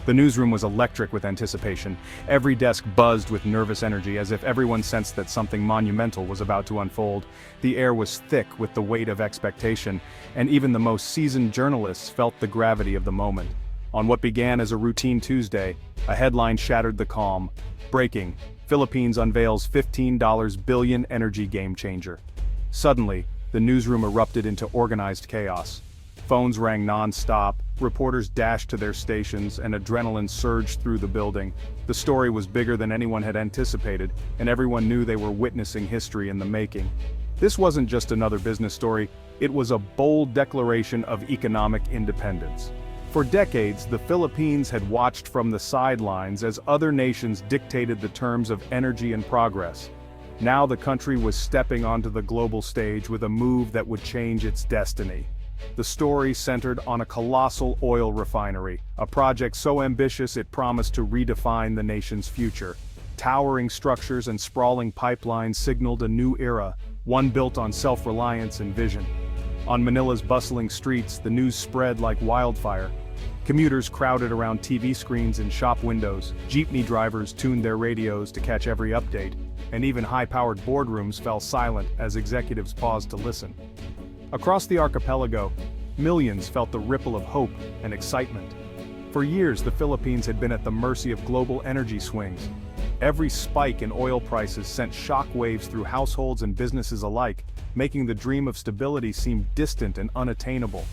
The newsroom was electric with anticipation. Every desk buzzed with nervous energy as if everyone sensed that something monumental was about to unfold. The air was thick with the weight of expectation, and even the most seasoned journalists felt the gravity of the moment. On what began as a routine Tuesday, a headline shattered the calm. Breaking: Philippines unveils $15 billion energy game changer. Suddenly, the newsroom erupted into organized chaos. Phones rang non-stop, reporters dashed to their stations, and adrenaline surged through the building. The story was bigger than anyone had anticipated, and everyone knew they were witnessing history in the making. This wasn't just another business story, it was a bold declaration of economic independence. For decades, the Philippines had watched from the sidelines as other nations dictated the terms of energy and progress. Now the country was stepping onto the global stage with a move that would change its destiny. The story centered on a colossal oil refinery, a project so ambitious it promised to redefine the nation's future. Towering structures and sprawling pipelines signaled a new era, one built on self-reliance and vision. On Manila's bustling streets, the news spread like wildfire. Commuters crowded around TV screens and shop windows, jeepney drivers tuned their radios to catch every update, and even high-powered boardrooms fell silent as executives paused to listen. Across the archipelago, millions felt the ripple of hope and excitement. For years, the Philippines had been at the mercy of global energy swings. Every spike in oil prices sent shock waves through households and businesses alike, making the dream of stability seem distant and unattainable.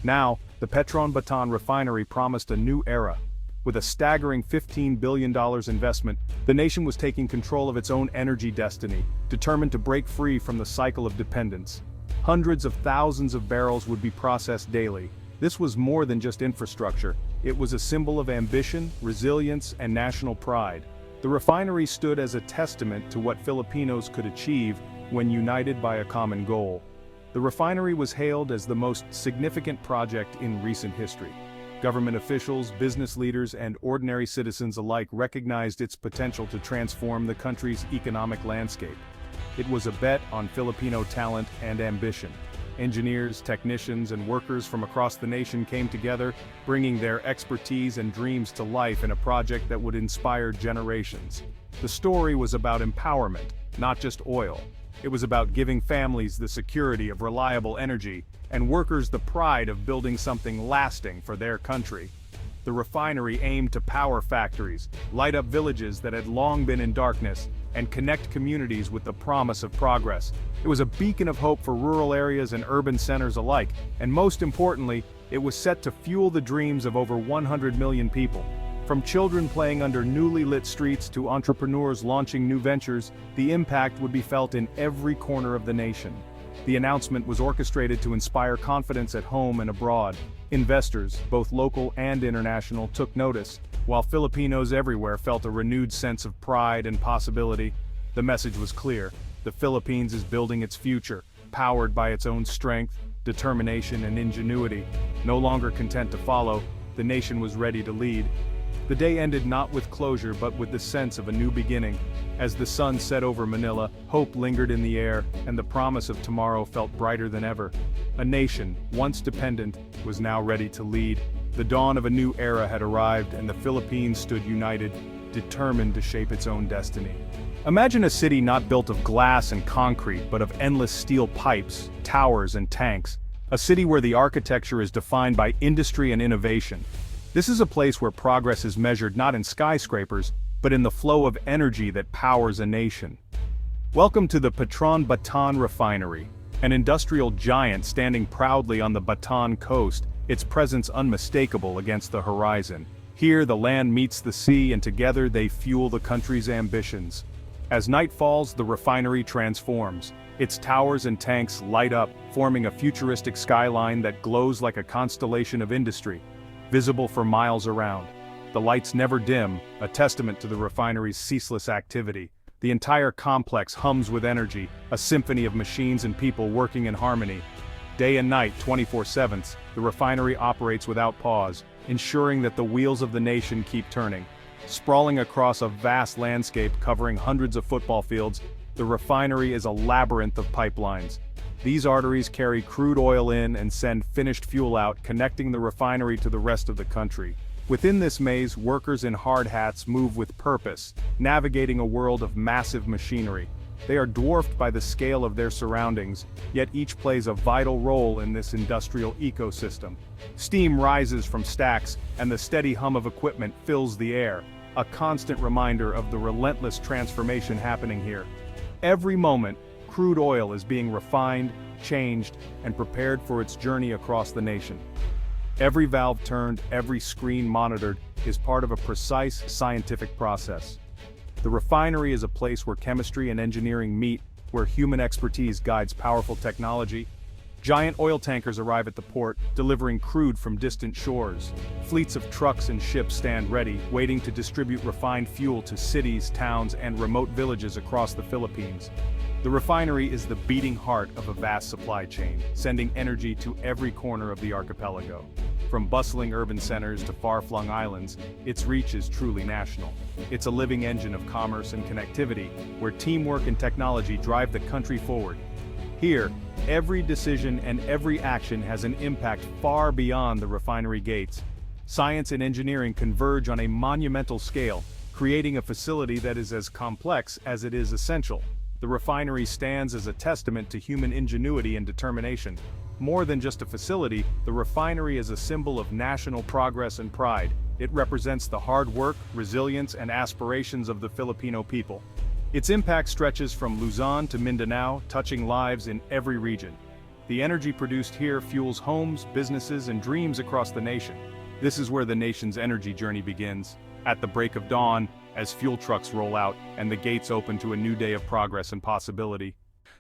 Now, the Petron Bataan refinery promised a new era. With a staggering $15 billion investment, the nation was taking control of its own energy destiny, determined to break free from the cycle of dependence. Hundreds of thousands of barrels would be processed daily. This was more than just infrastructure. It was a symbol of ambition, resilience, and national pride. The refinery stood as a testament to what Filipinos could achieve when united by a common goal. The refinery was hailed as the most significant project in recent history. Government officials, business leaders, and ordinary citizens alike recognized its potential to transform the country's economic landscape. It was a bet on Filipino talent and ambition. Engineers, technicians, and workers from across the nation came together, bringing their expertise and dreams to life in a project that would inspire generations. The story was about empowerment, not just oil. It was about giving families the security of reliable energy, and workers the pride of building something lasting for their country. The refinery aimed to power factories, light up villages that had long been in darkness, and connect communities with the promise of progress. It was a beacon of hope for rural areas and urban centers alike, and most importantly, it was set to fuel the dreams of over 100 million people. From children playing under newly lit streets to entrepreneurs launching new ventures, the impact would be felt in every corner of the nation. The announcement was orchestrated to inspire confidence at home and abroad. Investors, both local and international, took notice, while Filipinos everywhere felt a renewed sense of pride and possibility. The message was clear: the Philippines is building its future, powered by its own strength, determination, and ingenuity. No longer content to follow, the nation was ready to lead. The day ended not with closure but with the sense of a new beginning. As the sun set over Manila, hope lingered in the air, and the promise of tomorrow felt brighter than ever. A nation, once dependent, was now ready to lead. The dawn of a new era had arrived, and the Philippines stood united, determined to shape its own destiny. Imagine a city not built of glass and concrete, but of endless steel pipes, towers, and tanks. A city where the architecture is defined by industry and innovation. This is a place where progress is measured not in skyscrapers, but in the flow of energy that powers a nation. Welcome to the Petron Bataan Refinery, an industrial giant standing proudly on the Bataan coast, its presence unmistakable against the horizon. Here the land meets the sea, and together they fuel the country's ambitions. As night falls, the refinery transforms. Its towers and tanks light up, forming a futuristic skyline that glows like a constellation of industry, visible for miles around. The lights never dim, a testament to the refinery's ceaseless activity. The entire complex hums with energy, a symphony of machines and people working in harmony. Day and night, 24/7, the refinery operates without pause, ensuring that the wheels of the nation keep turning. Sprawling across a vast landscape covering hundreds of football fields, the refinery is a labyrinth of pipelines. These arteries carry crude oil in and send finished fuel out, connecting the refinery to the rest of the country. Within this maze, workers in hard hats move with purpose, navigating a world of massive machinery. They are dwarfed by the scale of their surroundings, yet each plays a vital role in this industrial ecosystem. Steam rises from stacks, and the steady hum of equipment fills the air, a constant reminder of the relentless transformation happening here. Every moment, crude oil is being refined, changed, and prepared for its journey across the nation. Every valve turned, every screen monitored, is part of a precise scientific process. The refinery is a place where chemistry and engineering meet, where human expertise guides powerful technology. Giant oil tankers arrive at the port, delivering crude from distant shores. Fleets of trucks and ships stand ready, waiting to distribute refined fuel to cities, towns, and remote villages across the Philippines. The refinery is the beating heart of a vast supply chain, sending energy to every corner of the archipelago. From bustling urban centers to far-flung islands, its reach is truly national. It's a living engine of commerce and connectivity, where teamwork and technology drive the country forward. Here, every decision and every action has an impact far beyond the refinery gates. Science and engineering converge on a monumental scale, creating a facility that is as complex as it is essential. The refinery stands as a testament to human ingenuity and determination. More than just a facility, the refinery is a symbol of national progress and pride. It represents the hard work, resilience, and aspirations of the Filipino people. Its impact stretches from Luzon to Mindanao, touching lives in every region. The energy produced here fuels homes, businesses, and dreams across the nation. This is where the nation's energy journey begins. At the break of dawn, as fuel trucks roll out and the gates open to a new day of progress and possibility.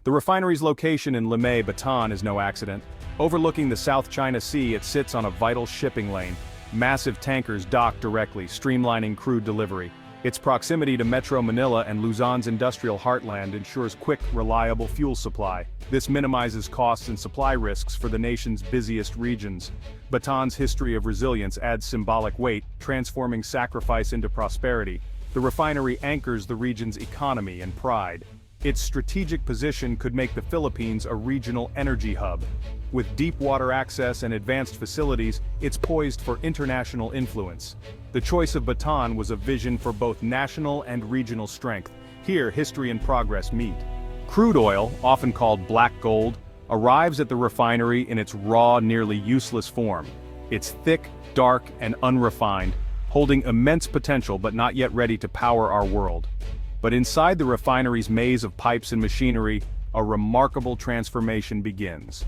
The refinery's location in Limay, Bataan is no accident. Overlooking the South China Sea, it sits on a vital shipping lane. Massive tankers dock directly, streamlining crude delivery. Its proximity to Metro Manila and Luzon's industrial heartland ensures quick, reliable fuel supply. This minimizes costs and supply risks for the nation's busiest regions. Bataan's history of resilience adds symbolic weight, transforming sacrifice into prosperity. The refinery anchors the region's economy and pride. Its strategic position could make the Philippines a regional energy hub. With deep water access and advanced facilities, it's poised for international influence. The choice of Bataan was a vision for both national and regional strength. Here, history and progress meet. Crude oil, often called black gold, arrives at the refinery in its raw, nearly useless form. It's thick, dark, and unrefined, holding immense potential but not yet ready to power our world. But inside the refinery's maze of pipes and machinery, a remarkable transformation begins.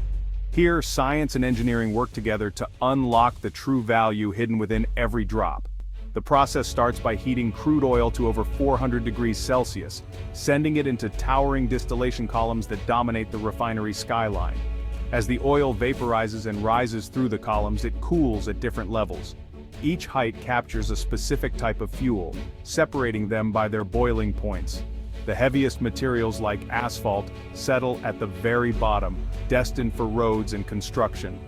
Here, science and engineering work together to unlock the true value hidden within every drop. The process starts by heating crude oil to over 400 degrees Celsius, sending it into towering distillation columns that dominate the refinery's skyline. As the oil vaporizes and rises through the columns, it cools at different levels. Each height captures a specific type of fuel, separating them by their boiling points. The heaviest materials like asphalt settle at the very bottom, destined for roads and construction.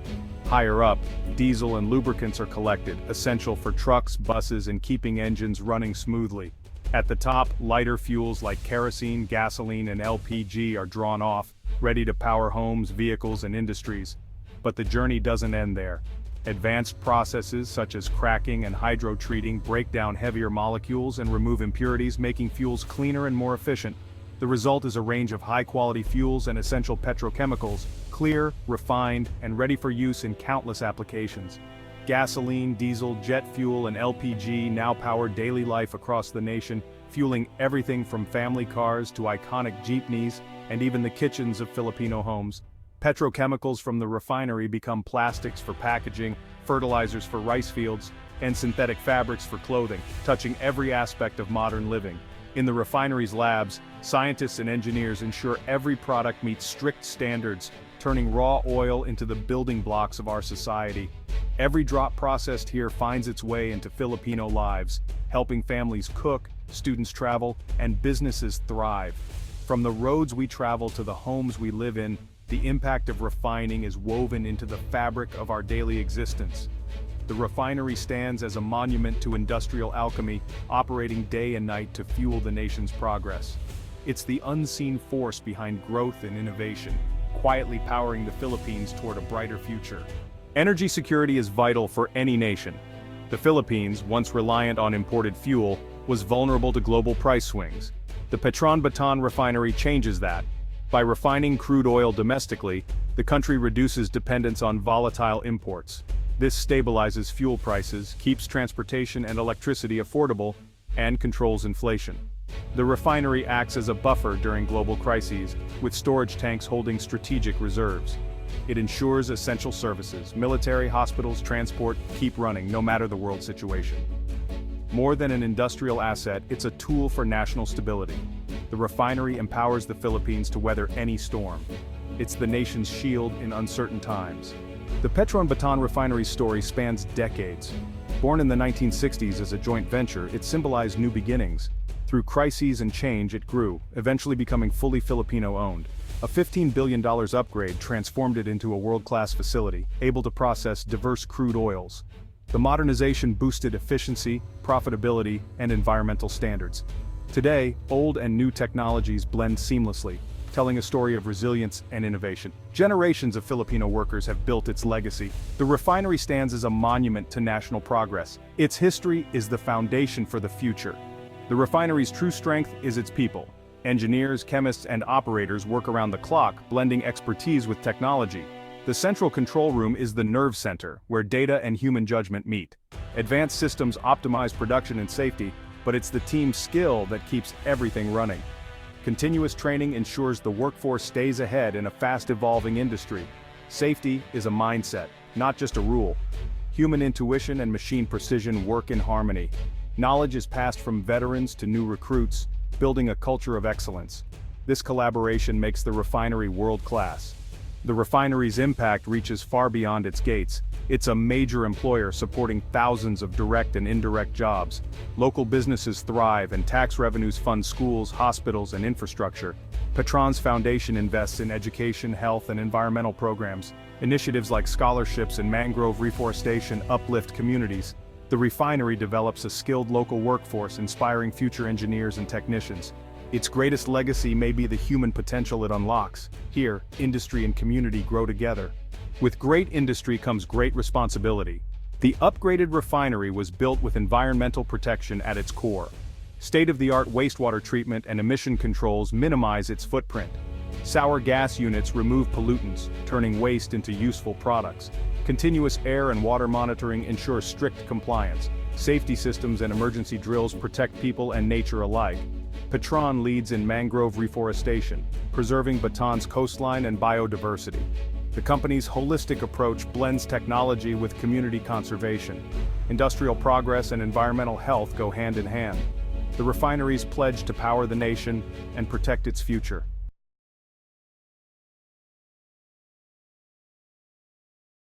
Higher up, diesel and lubricants are collected, essential for trucks, buses, and keeping engines running smoothly. At the top, lighter fuels like kerosene, gasoline, and LPG are drawn off, ready to power homes, vehicles, and industries. But the journey doesn't end there. Advanced processes such as cracking and hydro-treating break down heavier molecules and remove impurities, making fuels cleaner and more efficient. The result is a range of high-quality fuels and essential petrochemicals, clear, refined, and ready for use in countless applications. Gasoline, diesel, jet fuel, and LPG now power daily life across the nation, fueling everything from family cars to iconic jeepneys and even the kitchens of Filipino homes. Petrochemicals from the refinery become plastics for packaging, fertilizers for rice fields, and synthetic fabrics for clothing, touching every aspect of modern living. In the refinery's labs, scientists and engineers ensure every product meets strict standards, turning raw oil into the building blocks of our society. Every drop processed here finds its way into Filipino lives, helping families cook, students travel, and businesses thrive. From the roads we travel to the homes we live in, the impact of refining is woven into the fabric of our daily existence. The refinery stands as a monument to industrial alchemy, operating day and night to fuel the nation's progress. It's the unseen force behind growth and innovation, quietly powering the Philippines toward a brighter future. Energy security is vital for any nation. The Philippines, once reliant on imported fuel, was vulnerable to global price swings. The Petron Bataan refinery changes that. By refining crude oil domestically, the country reduces dependence on volatile imports. This stabilizes fuel prices, keeps transportation and electricity affordable, and controls inflation. The refinery acts as a buffer during global crises, with storage tanks holding strategic reserves. It ensures essential services, military, hospitals, transport, keep running no matter the world situation. More than an industrial asset, it's a tool for national stability. The refinery empowers the Philippines to weather any storm. It's the nation's shield in uncertain times. The Petron Bataan refinery's story spans decades. Born in the 1960s as a joint venture, it symbolized new beginnings. Through crises and change, it grew, eventually becoming fully Filipino-owned. A $15 billion upgrade transformed it into a world-class facility, able to process diverse crude oils. The modernization boosted efficiency, profitability, and environmental standards. Today, old and new technologies blend seamlessly, telling a story of resilience and innovation. Generations of Filipino workers have built its legacy. The refinery stands as a monument to national progress. Its history is the foundation for the future. The refinery's true strength is its people. Engineers, chemists, and operators work around the clock, blending expertise with technology. The central control room is the nerve center, where data and human judgment meet. Advanced systems optimize production and safety, but it's the team's skill that keeps everything running. Continuous training ensures the workforce stays ahead in a fast-evolving industry. Safety is a mindset, not just a rule. Human intuition and machine precision work in harmony. Knowledge is passed from veterans to new recruits, building a culture of excellence. This collaboration makes the refinery world-class. The refinery's impact reaches far beyond its gates. It's a major employer supporting thousands of direct and indirect jobs. Local businesses thrive and tax revenues fund schools, hospitals, and infrastructure. Petron's foundation invests in education, health, and environmental programs. Initiatives like scholarships and mangrove reforestation uplift communities. The refinery develops a skilled local workforce inspiring future engineers and technicians. Its greatest legacy may be the human potential it unlocks. Here, industry and community grow together. With great industry comes great responsibility. The upgraded refinery was built with environmental protection at its core. State-of-the-art wastewater treatment and emission controls minimize its footprint. Sour gas units remove pollutants, turning waste into useful products. Continuous air and water monitoring ensure strict compliance. Safety systems and emergency drills protect people and nature alike. Petron leads in mangrove reforestation, preserving Bataan's coastline and biodiversity. The company's holistic approach blends technology with community conservation. Industrial progress and environmental health go hand in hand. The refinery's pledge to power the nation and protect its future.